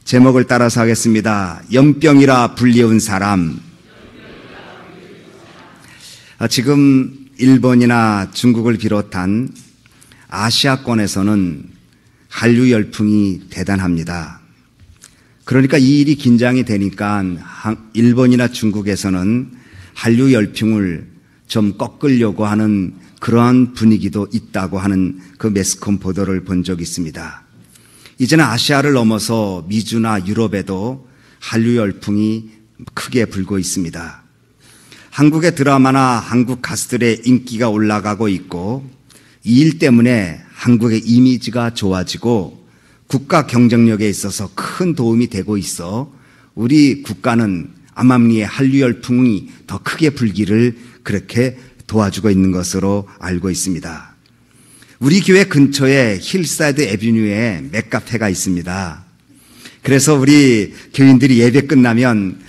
제목을 따라서 하겠습니다. 연병이라 불리운 사람. 지금 일본이나 중국을 비롯한 아시아권에서는 한류 열풍이 대단합니다. 그러니까 이 일이 긴장이 되니까 일본이나 중국에서는 한류 열풍을 좀 꺾으려고 하는 그러한 분위기도 있다고 하는 그 매스컴 보도를 본 적이 있습니다. 이제는 아시아를 넘어서 미주나 유럽에도 한류 열풍이 크게 불고 있습니다. 한국의 드라마나 한국 가수들의 인기가 올라가고 있고 이 일 때문에 한국의 이미지가 좋아지고 국가 경쟁력에 있어서 큰 도움이 되고 있어 우리 국가는 암암리의 한류 열풍이 더 크게 불기를 그렇게 도와주고 있는 것으로 알고 있습니다. 우리 교회 근처에 힐사이드 애비뉴에 맥카페가 있습니다. 그래서 우리 교인들이 예배 끝나면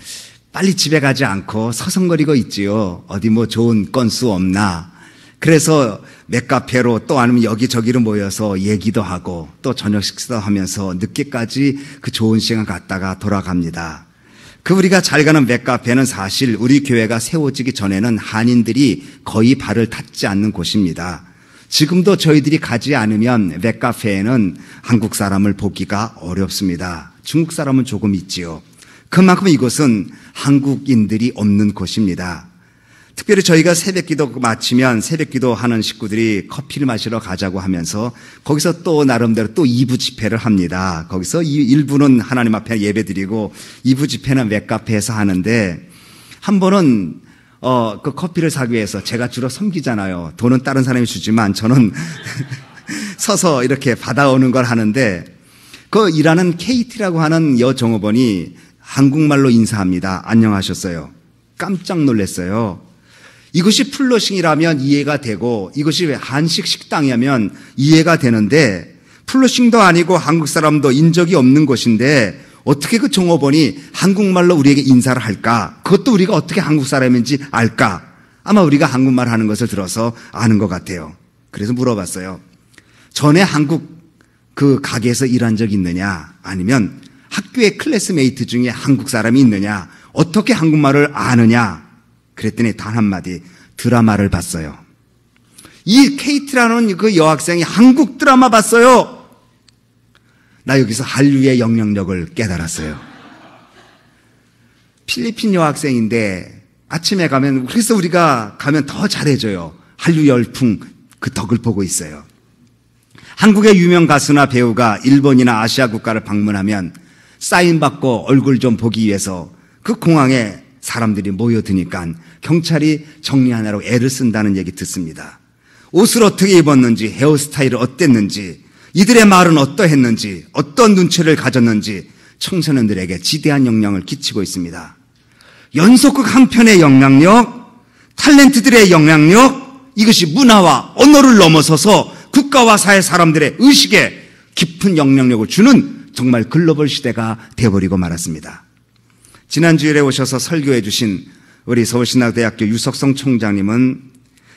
빨리 집에 가지 않고 서성거리고 있지요. 어디 뭐 좋은 건수 없나. 그래서 맥카페로 또 아니면 여기저기로 모여서 얘기도 하고 또 저녁 식사도 하면서 늦게까지 그 좋은 시간 갖다가 돌아갑니다. 그 우리가 잘 가는 맥카페는 사실 우리 교회가 세워지기 전에는 한인들이 거의 발을 닿지 않는 곳입니다. 지금도 저희들이 가지 않으면 맥카페에는 한국 사람을 보기가 어렵습니다. 중국 사람은 조금 있지요. 그만큼 이곳은 한국인들이 없는 곳입니다. 특별히 저희가 새벽기도 마치면 새벽기도 하는 식구들이 커피를 마시러 가자고 하면서 거기서 또 나름대로 또 2부 집회를 합니다. 거기서 1부는 하나님 앞에 예배드리고 2부 집회는 맥카페에서 하는데 한 번은 그 커피를 사기 위해서 제가 주로 섬기잖아요. 돈은 다른 사람이 주지만 저는 서서 이렇게 받아오는 걸 하는데 그 일하는 KT라고 하는 여종업원이 한국말로 인사합니다. 안녕하셨어요. 깜짝 놀랐어요. 이것이 플러싱이라면 이해가 되고 이것이 한식 식당이라면 이해가 되는데 플러싱도 아니고 한국 사람도 인적이 없는 곳인데 어떻게 그 종업원이 한국말로 우리에게 인사를 할까? 그것도 우리가 어떻게 한국 사람인지 알까? 아마 우리가 한국말 하는 것을 들어서 아는 것 같아요. 그래서 물어봤어요. 전에 한국 그 가게에서 일한 적 있느냐? 아니면 학교의 클래스메이트 중에 한국 사람이 있느냐? 어떻게 한국말을 아느냐? 그랬더니 단 한마디, 드라마를 봤어요. 이 케이트라는 그 여학생이 한국 드라마 봤어요. 나 여기서 한류의 영향력을 깨달았어요. 필리핀 여학생인데 아침에 가면, 그래서 우리가 가면 더 잘해줘요. 한류 열풍 그 덕을 보고 있어요. 한국의 유명 가수나 배우가 일본이나 아시아 국가를 방문하면 사인받고 얼굴 좀 보기 위해서 그 공항에 사람들이 모여드니까 경찰이 정리하느라고 애를 쓴다는 얘기 듣습니다. 옷을 어떻게 입었는지, 헤어스타일을 어땠는지, 이들의 말은 어떠했는지, 어떤 눈치를 가졌는지 청소년들에게 지대한 영향을 끼치고 있습니다. 연속극 한 편의 영향력, 탤런트들의 영향력, 이것이 문화와 언어를 넘어서서 국가와 사회 사람들의 의식에 깊은 영향력을 주는 정말 글로벌 시대가 되어버리고 말았습니다. 지난 주일에 오셔서 설교해 주신 우리 서울신학대학교 유석성 총장님은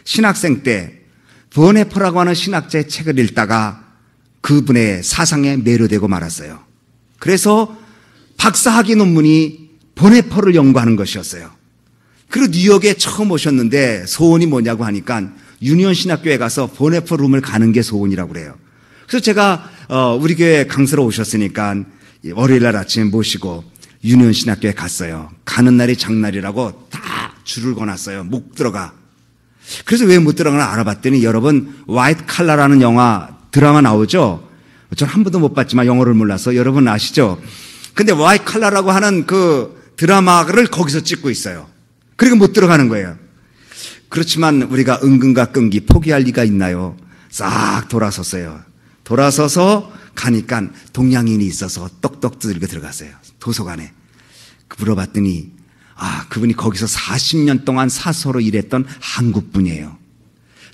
신학생 때 버네퍼라고 하는 신학자의 책을 읽다가 그분의 사상에 매료되고 말았어요. 그래서 박사학위 논문이 버네퍼를 연구하는 것이었어요. 그리고 뉴욕에 처음 오셨는데 소원이 뭐냐고 하니까 유니온 신학교에 가서 버네퍼 룸을 가는 게 소원이라고 그래요. 그래서 제가 우리 교회 강사로 오셨으니까 월요일날 아침에 모시고 유니온 신학교에 갔어요. 가는 날이 장날이라고 다 줄을 거놨어요. 못 들어가. 그래서 왜 못 들어가나 알아봤더니 여러분 화이트 칼라라는 영화 드라마 나오죠? 전 한 번도 못 봤지만 영어를 몰라서 여러분 아시죠? 근데 화이트 칼라라고 하는 그 드라마를 거기서 찍고 있어요. 그리고 못 들어가는 거예요. 그렇지만 우리가 은근과 끈기 포기할 리가 있나요? 싹 돌아섰어요. 돌아서서 가니까 동양인이 있어서 떡떡 들고 들어갔어요. 도서관에. 물어봤더니 그분이 거기서 40년 동안 사서로 일했던 한국 분이에요.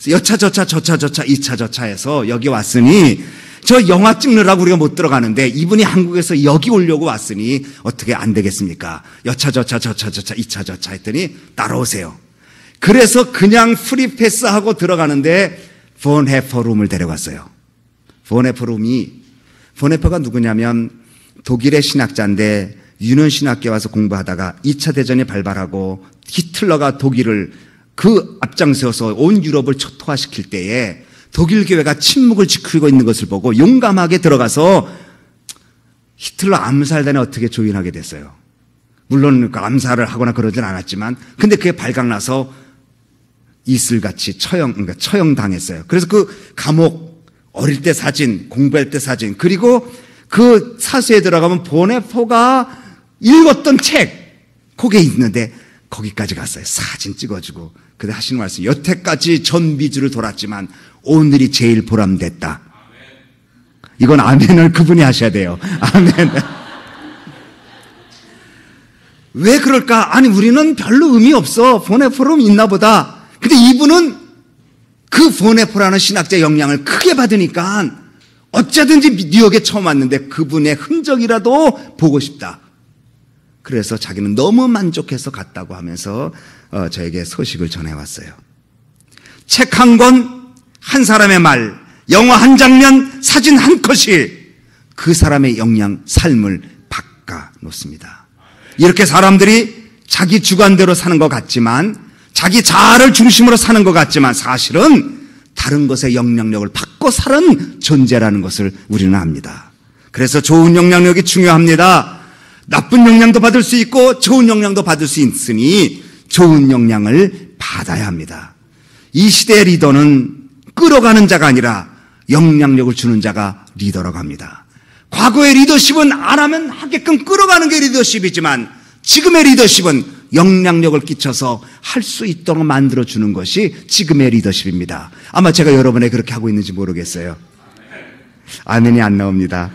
여차저차 2차 저차해서 여기 왔으니 저 영화 찍느라고 우리가 못 들어가는데 이분이 한국에서 여기 오려고 왔으니 어떻게 안 되겠습니까? 여차저차 2차 저차 했더니 따라오세요. 그래서 그냥 프리패스하고 들어가는데 본헤퍼 룸을 데려갔어요. 본헤퍼 룸이, 본헤퍼가 누구냐면 독일의 신학자인데 유년 신학교에 와서 공부하다가 2차 대전이 발발하고 히틀러가 독일을 그 앞장서서 온 유럽을 초토화시킬 때에 독일 교회가 침묵을 지키고 있는 것을 보고 용감하게 들어가서 히틀러 암살단에 어떻게 조인하게 됐어요. 물론 그 암살을 하거나 그러진 않았지만 근데 그게 발각나서 이슬같이 그러니까 처형당했어요. 그래서 그 감옥 어릴 때 사진, 공부할 때 사진, 그리고 그 사수에 들어가면 보네포가 읽었던 책 거기에 있는데 거기까지 갔어요. 사진 찍어주고. 근데 하시는 말씀, 여태까지 전 미주를 돌았지만 오늘이 제일 보람됐다. 이건 아멘을 그분이 하셔야 돼요. 아멘. 왜 그럴까? 아니 우리는 별로 의미 없어. 보네포럼 있나 보다. 근데 이분은 그 보네포라는 신학자의 영향을 크게 받으니까 어쩌든지 뉴욕에 처음 왔는데 그분의 흔적이라도 보고 싶다. 그래서 자기는 너무 만족해서 갔다고 하면서 저에게 소식을 전해왔어요. 책 한 권, 한 사람의 말, 영화 한 장면, 사진 한 컷이 그 사람의 삶을 바꿔놓습니다. 이렇게 사람들이 자기 주관대로 사는 것 같지만, 자기 자아를 중심으로 사는 것 같지만 사실은 다른 것의 영향력을 받고 사는 존재라는 것을 우리는 압니다. 그래서 좋은 영향력이 중요합니다. 나쁜 영향도 받을 수 있고 좋은 영향도 받을 수 있으니 좋은 영향을 받아야 합니다. 이 시대의 리더는 끌어가는 자가 아니라 영향력을 주는 자가 리더라고 합니다. 과거의 리더십은 안 하면 하게끔 끌어가는 게 리더십이지만 지금의 리더십은 영향력을 끼쳐서 할 수 있도록 만들어주는 것이 지금의 리더십입니다. 아마 제가 여러분에 그렇게 하고 있는지 모르겠어요. 아멘이 안 나옵니다.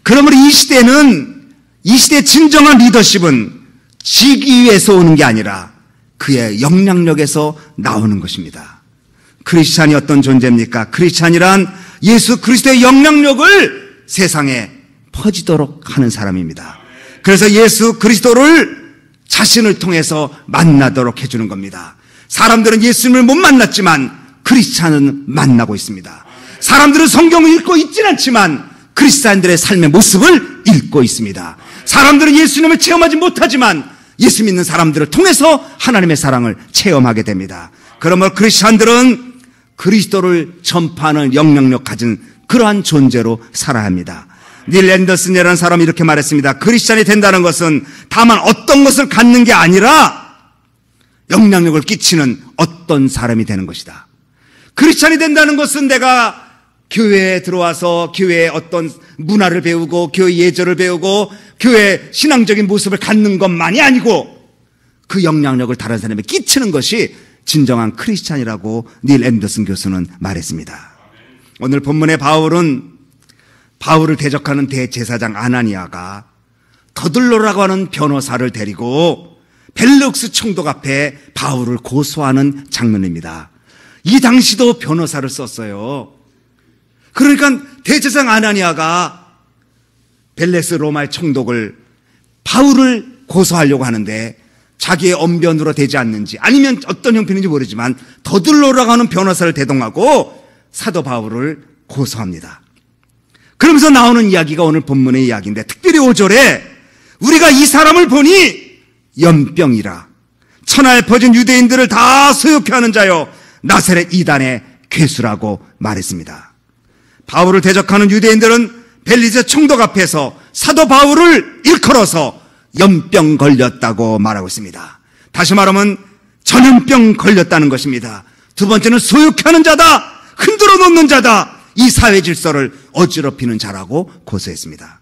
그러므로 이 시대의 진정한 리더십은 직위에서 오는 게 아니라 그의 영향력에서 나오는 것입니다. 크리스찬이 어떤 존재입니까? 크리스찬이란 예수 그리스도의 영향력을 세상에 퍼지도록 하는 사람입니다. 그래서 예수 그리스도를 자신을 통해서 만나도록 해주는 겁니다. 사람들은 예수님을 못 만났지만 크리스찬은 만나고 있습니다. 사람들은 성경을 읽고 있지는 않지만 크리스찬들의 삶의 모습을 읽고 있습니다. 사람들은 예수님을 체험하지 못하지만 예수 믿는 사람들을 통해서 하나님의 사랑을 체험하게 됩니다. 그러므로 크리스찬들은 그리스도를 전파하는 영향력 가진 그러한 존재로 살아야 합니다. 닐 앤더슨이라는 사람이 이렇게 말했습니다. 크리스찬이 된다는 것은 다만 어떤 것을 갖는 게 아니라 영향력을 끼치는 어떤 사람이 되는 것이다. 크리스찬이 된다는 것은 내가 교회에 들어와서 교회의 어떤 문화를 배우고 교회 예절을 배우고 교회의 신앙적인 모습을 갖는 것만이 아니고 그 영향력을 다른 사람에게 끼치는 것이 진정한 크리스찬이라고 닐 앤더슨 교수는 말했습니다. 오늘 본문의 바울을 대적하는 대제사장 아나니아가 더들로라고 하는 변호사를 데리고 벨룩스 총독 앞에 바울을 고소하는 장면입니다. 이 당시도 변호사를 썼어요. 그러니까 대제사장 아나니아가 벨렉스 로마의 총독을 바울을 고소하려고 하는데 자기의 언변으로 되지 않는지 아니면 어떤 형편인지 모르지만 더들로라고 하는 변호사를 대동하고 사도 바울을 고소합니다. 그러면서 나오는 이야기가 오늘 본문의 이야기인데 특별히 5절에 우리가 이 사람을 보니 연병이라 천하에 퍼진 유대인들을 다 소욕해 하는 자요 나사렛 이단의 괴수라고 말했습니다. 바울을 대적하는 유대인들은 벨리제 총독 앞에서 사도 바울을 일컬어서 연병 걸렸다고 말하고 있습니다. 다시 말하면 전염병 걸렸다는 것입니다. 두 번째는 소욕하는 자다, 흔들어 놓는 자다, 이 사회 질서를 어지럽히는 자라고 고소했습니다.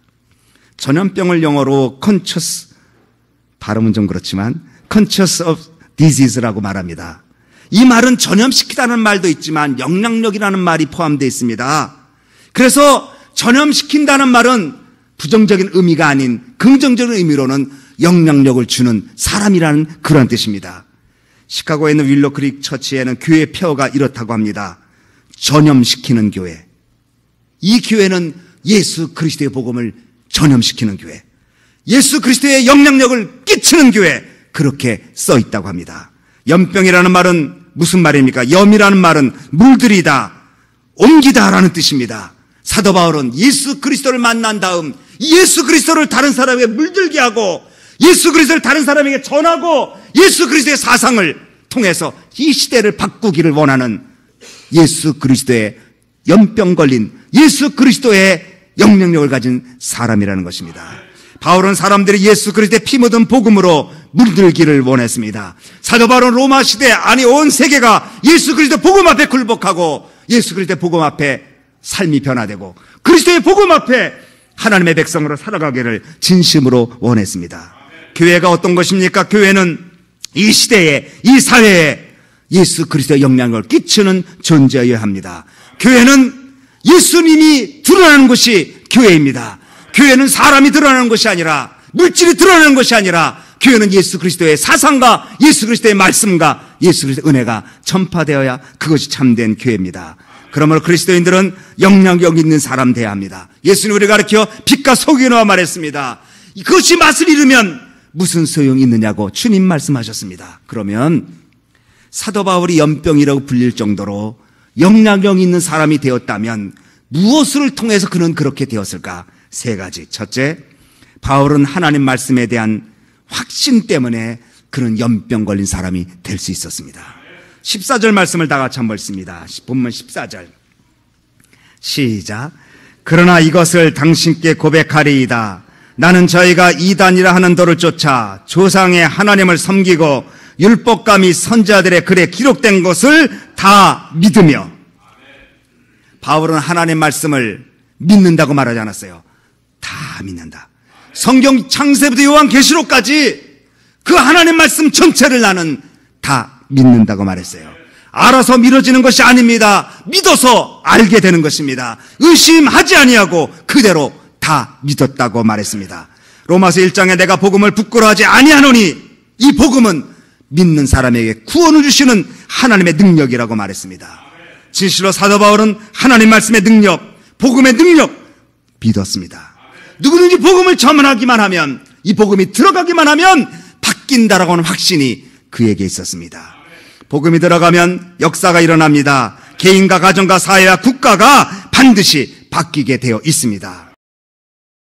전염병을 영어로 conscious, 발음은 좀 그렇지만 conscious of disease라고 말합니다. 이 말은 전염시키다는 말도 있지만 영향력이라는 말이 포함되어 있습니다. 그래서 전염시킨다는 말은 부정적인 의미가 아닌 긍정적인 의미로는 영향력을 주는 사람이라는 그런 뜻입니다. 시카고에 있는 윌로 크릭 처치에는 교회 폐허가 이렇다고 합니다. 전염시키는 교회. 이 교회는 예수 그리스도의 복음을 전염시키는 교회, 예수 그리스도의 영향력을 끼치는 교회, 그렇게 써 있다고 합니다. 연병이라는 말은 무슨 말입니까? 염이라는 말은 물들이다, 옮기다라는 뜻입니다. 사도 바울은 예수 그리스도를 만난 다음 예수 그리스도를 다른 사람에게 물들게 하고 예수 그리스도를 다른 사람에게 전하고 예수 그리스도의 사상을 통해서 이 시대를 바꾸기를 원하는 예수 그리스도의 연병 걸린 예수 그리스도의 영향력을 가진 사람이라는 것입니다. 바울은 사람들이 예수 그리스도의 피 묻은 복음으로 물들기를 원했습니다. 사도 바울은 로마 시대 아니 온 세계가 예수 그리스도 복음 앞에 굴복하고 예수 그리스도의 복음 앞에 삶이 변화되고 그리스도의 복음 앞에 하나님의 백성으로 살아가기를 진심으로 원했습니다. 교회가 어떤 것입니까? 교회는 이 시대에 이 사회에 예수 그리스도의 영향력을 끼치는 존재여야 합니다. 교회는 예수님이 드러나는 곳이 교회입니다. 교회는 사람이 드러나는 것이 아니라 물질이 드러나는 것이 아니라 교회는 예수 그리스도의 사상과 예수 그리스도의 말씀과 예수 그리스도의 은혜가 전파되어야 그것이 참된 교회입니다. 그러므로 그리스도인들은 영향력 있는 사람 되어야 합니다. 예수님 우리가 가르쳐 빛과 소금이 놓아 말했습니다. 그것이 맛을 잃으면 무슨 소용이 있느냐고 주님 말씀하셨습니다. 그러면 사도 바울이 연병이라고 불릴 정도로 영향력 있는 사람이 되었다면 무엇을 통해서 그는 그렇게 되었을까? 세 가지. 첫째, 바울은 하나님 말씀에 대한 확신 때문에 그는 연병 걸린 사람이 될 수 있었습니다. 14절 말씀을 다 같이 한번 읽습니다. 본문 14절 시작. 그러나 이것을 당신께 고백하리이다. 나는 저희가 이단이라 하는 도를 쫓아 조상의 하나님을 섬기고 율법과 및 선지자들의 글에 기록된 것을 다 믿으며. 바울은 하나님 말씀을 믿는다고 말하지 않았어요. 다 믿는다. 성경 창세부터 요한계시록까지 그 하나님 말씀 전체를 나는 다 믿는다고 말했어요. 알아서 믿어지는 것이 아닙니다. 믿어서 알게 되는 것입니다. 의심하지 아니하고 그대로 다 믿었다고 말했습니다. 로마서 1장에 내가 복음을 부끄러워하지 아니하노니 이 복음은 믿는 사람에게 구원을 주시는 하나님의 능력이라고 말했습니다. 진실로 사도 바울은 하나님 말씀의 능력, 복음의 능력 믿었습니다. 누구든지 복음을 전하기만 하면, 이 복음이 들어가기만 하면 바뀐다라고 하는 확신이 그에게 있었습니다. 복음이 들어가면 역사가 일어납니다. 개인과 가정과 사회와 국가가 반드시 바뀌게 되어 있습니다.